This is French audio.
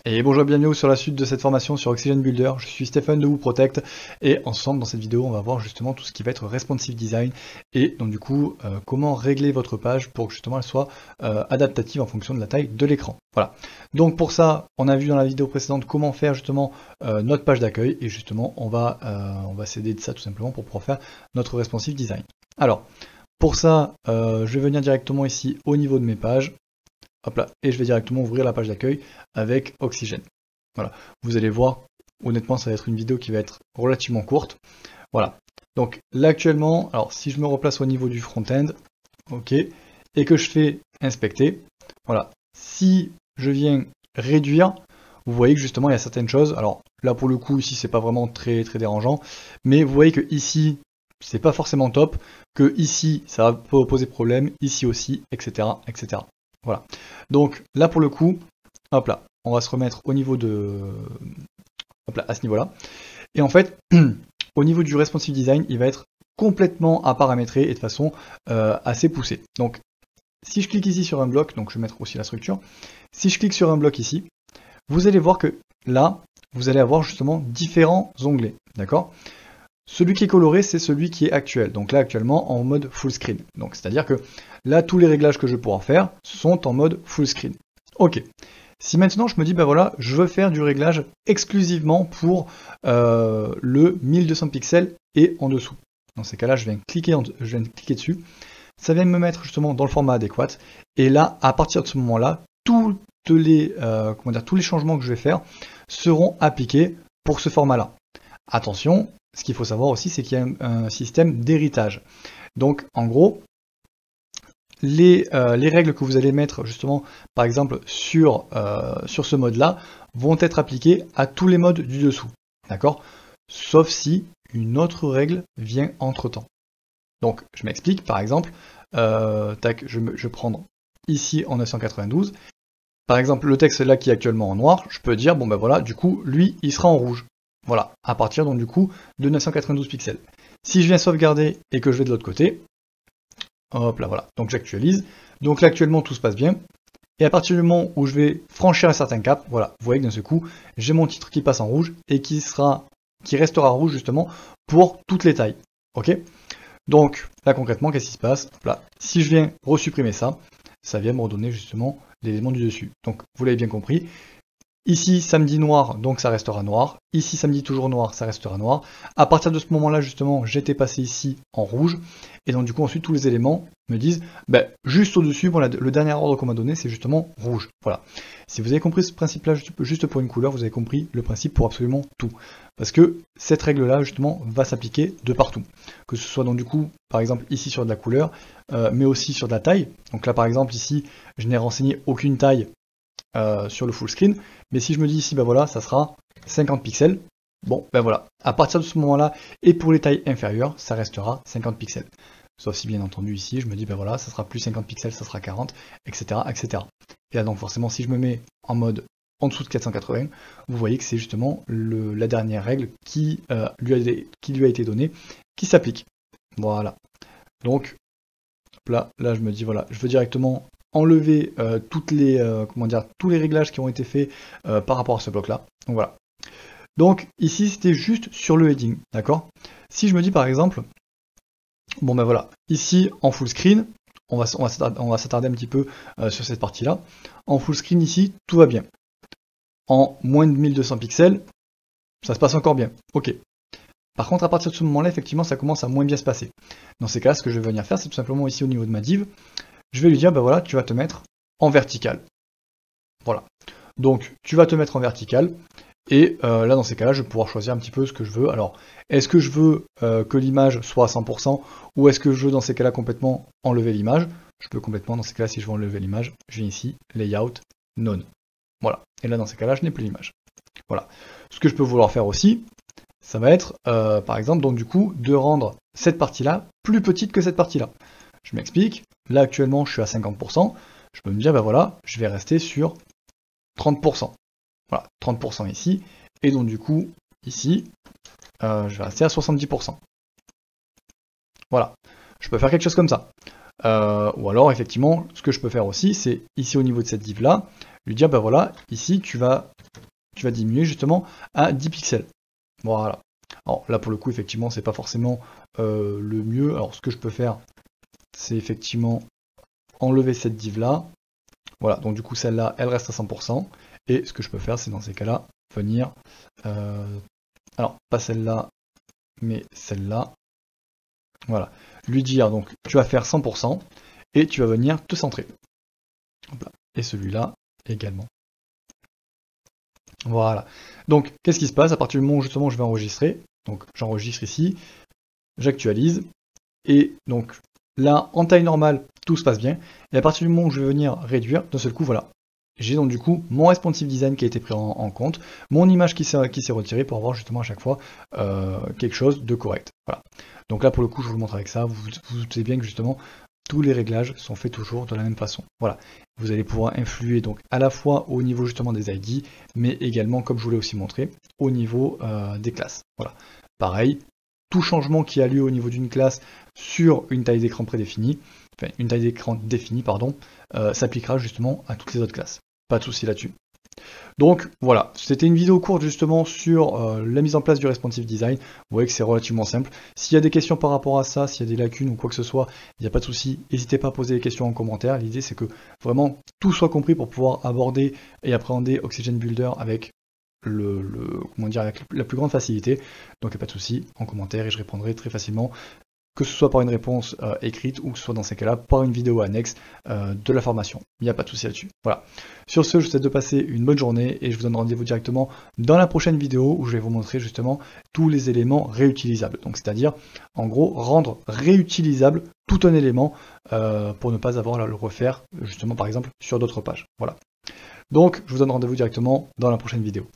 Et bonjour, bienvenue sur la suite de cette formation sur Oxygen Builder. Je suis Stéphane de WooProtect et ensemble dans cette vidéo on va voir justement tout ce qui va être responsive design et donc du coup comment régler votre page pour que justement elle soit adaptative en fonction de la taille de l'écran. Voilà. Donc pour ça on a vu dans la vidéo précédente comment faire justement notre page d'accueil et justement on va s'aider de ça tout simplement pour pouvoir faire notre responsive design. Alors pour ça je vais venir directement ici au niveau de mes pages. Hop là, et je vais directement ouvrir la page d'accueil avec Oxygen. Voilà, vous allez voir, honnêtement, ça va être une vidéo qui va être relativement courte. Voilà, donc là actuellement, alors si je me replace au niveau du front-end, ok, et que je fais inspecter, voilà, si je viens réduire, vous voyez que justement il y a certaines choses, alors là pour le coup, ici c'est pas vraiment très dérangeant, mais vous voyez que ici, c'est pas forcément top, que ici ça va poser problème, ici aussi, etc., etc. Voilà, donc là pour le coup, hop là, on va se remettre au niveau de, hop là, à ce niveau-là. Et en fait, au niveau du responsive design, il va être complètement à paramétrer et de façon assez poussée. Donc, si je clique ici sur un bloc, donc je vais mettre aussi la structure, si je clique sur un bloc ici, vous allez voir que là, vous allez avoir justement différents onglets, d'accord ? Celui qui est coloré, c'est celui qui est actuel. Donc là, actuellement, en mode full screen. Donc, c'est-à-dire que là, tous les réglages que je pourrais faire sont en mode full screen. Ok. Si maintenant, je me dis, bah voilà, je veux faire du réglage exclusivement pour le 1200 pixels et en dessous. Dans ces cas-là, je viens cliquer dessus. Ça vient me mettre justement dans le format adéquat. Et là, à partir de ce moment-là, tous les changements que je vais faire seront appliqués pour ce format-là. Attention, ce qu'il faut savoir aussi, c'est qu'il y a un système d'héritage. Donc, en gros, les règles que vous allez mettre justement, par exemple, sur ce mode-là, vont être appliquées à tous les modes du dessous. D'accord ? Sauf si une autre règle vient entre-temps. Donc, je m'explique, par exemple, je vais prendre ici en 992. Par exemple, le texte là qui est actuellement en noir, je peux dire, bon ben voilà, du coup, lui, il sera en rouge. Voilà, à partir donc du coup de 992 pixels. Si je viens sauvegarder et que je vais de l'autre côté, hop là voilà, donc j'actualise. Donc là actuellement tout se passe bien. Et à partir du moment où je vais franchir un certain cap, voilà, vous voyez que d'un seul coup, j'ai mon titre qui passe en rouge et qui restera rouge justement pour toutes les tailles. Ok ? Donc là concrètement, qu'est-ce qui se passe ? Là, si je viens resupprimer ça, ça vient me redonner justement l'élément du dessus. Donc vous l'avez bien compris. Ici, samedi noir, donc ça restera noir. Ici, samedi toujours noir, ça restera noir. À partir de ce moment-là, justement, j'étais passé ici en rouge. Et donc, du coup, ensuite, tous les éléments me disent, ben, juste au-dessus, bon, le dernier ordre qu'on m'a donné, c'est justement rouge. Voilà. Si vous avez compris ce principe-là, juste pour une couleur, vous avez compris le principe pour absolument tout. Parce que cette règle-là, justement, va s'appliquer de partout. Que ce soit donc, du coup, par exemple, ici sur de la couleur, mais aussi sur de la taille. Donc là, par exemple, ici, je n'ai renseigné aucune taille sur le full screen, mais si je me dis ici, ben voilà, ça sera 50 pixels, bon, ben voilà, à partir de ce moment-là, et pour les tailles inférieures, ça restera 50 pixels. Sauf si bien entendu ici, je me dis, ben voilà, ça sera plus 50 pixels, ça sera 40, etc., etc. Et là donc forcément, si je me mets en mode en dessous de 480, vous voyez que c'est justement la dernière règle qui lui a été donnée, qui s'applique. Voilà. Donc, là je me dis, voilà, je veux directement enlever tous les réglages qui ont été faits par rapport à ce bloc là. Donc voilà. Donc ici c'était juste sur le heading, d'accord ? Si je me dis par exemple, bon ben voilà, ici en full screen, on va s'attarder un petit peu sur cette partie là. En full screen ici, tout va bien. En moins de 1200 pixels, ça se passe encore bien. Ok. Par contre, à partir de ce moment-là, effectivement, ça commence à moins bien se passer. Dans ces cas-là, ce que je vais venir faire, c'est tout simplement ici au niveau de ma div, je vais lui dire, ben voilà, tu vas te mettre en vertical. Voilà. Donc, tu vas te mettre en vertical. Et là, dans ces cas-là, je vais pouvoir choisir un petit peu ce que je veux. Alors, est-ce que je veux que l'image soit à 100% ou est-ce que je veux, dans ces cas-là, complètement enlever l'image ? Je peux complètement, dans ces cas-là, si je veux enlever l'image, je viens ici, Layout, None. Voilà. Et là, dans ces cas-là, je n'ai plus l'image. Voilà. Ce que je peux vouloir faire aussi, ça va être, par exemple, donc du coup, de rendre cette partie-là plus petite que cette partie-là. Je m'explique. Là, actuellement, je suis à 50%. Je peux me dire, ben voilà, je vais rester sur 30%. Voilà, 30% ici. Et donc, du coup, ici, je vais rester à 70%. Voilà. Je peux faire quelque chose comme ça. Ou alors, effectivement, ce que je peux faire aussi, c'est ici au niveau de cette div-là, lui dire, ben voilà, ici, tu vas tu vas diminuer justement à 10 pixels. Voilà. Alors là pour le coup effectivement c'est pas forcément le mieux. Alors ce que je peux faire c'est effectivement enlever cette div là. Voilà, donc du coup celle-là elle reste à 100%. Et ce que je peux faire c'est dans ces cas-là venir, alors pas celle-là mais celle-là. Voilà, lui dire donc tu vas faire 100% et tu vas venir te centrer. Et celui-là également. Voilà. Donc, qu'est-ce qui se passe à partir du moment où justement je vais enregistrer? Donc, j'enregistre ici, j'actualise, et donc là, en taille normale, tout se passe bien. Et à partir du moment où je vais venir réduire, d'un seul coup, voilà. J'ai donc du coup mon responsive design qui a été pris en compte, mon image qui s'est retirée pour avoir justement à chaque fois quelque chose de correct. Voilà. Donc là, pour le coup, je vous le montre avec ça. Vous vous doutez bien que justement, tous les réglages sont faits toujours de la même façon. Voilà. Vous allez pouvoir influer donc à la fois au niveau justement des ID, mais également, comme je vous l'ai aussi montré, au niveau des classes. Voilà. Pareil, tout changement qui a lieu au niveau d'une classe sur une taille d'écran prédéfinie, enfin une taille d'écran définie, pardon, s'appliquera justement à toutes les autres classes. Pas de souci là-dessus. Donc voilà, c'était une vidéo courte justement sur la mise en place du responsive design. Vous voyez que c'est relativement simple. S'il y a des questions par rapport à ça, s'il y a des lacunes ou quoi que ce soit, il n'y a pas de souci. N'hésitez pas à poser des questions en commentaire. L'idée c'est que vraiment tout soit compris pour pouvoir aborder et appréhender Oxygen Builder avec comment dire, avec la plus grande facilité. Donc il n'y a pas de souci, en commentaire et je répondrai très facilement, que ce soit par une réponse écrite ou que ce soit dans ces cas-là par une vidéo annexe de la formation. Il n'y a pas de souci là-dessus. Voilà. Sur ce, je vous souhaite de passer une bonne journée et je vous donne rendez-vous directement dans la prochaine vidéo où je vais vous montrer justement tous les éléments réutilisables. Donc c'est-à-dire, en gros, rendre réutilisable tout un élément pour ne pas avoir à le refaire justement par exemple sur d'autres pages. Voilà. Donc, je vous donne rendez-vous directement dans la prochaine vidéo.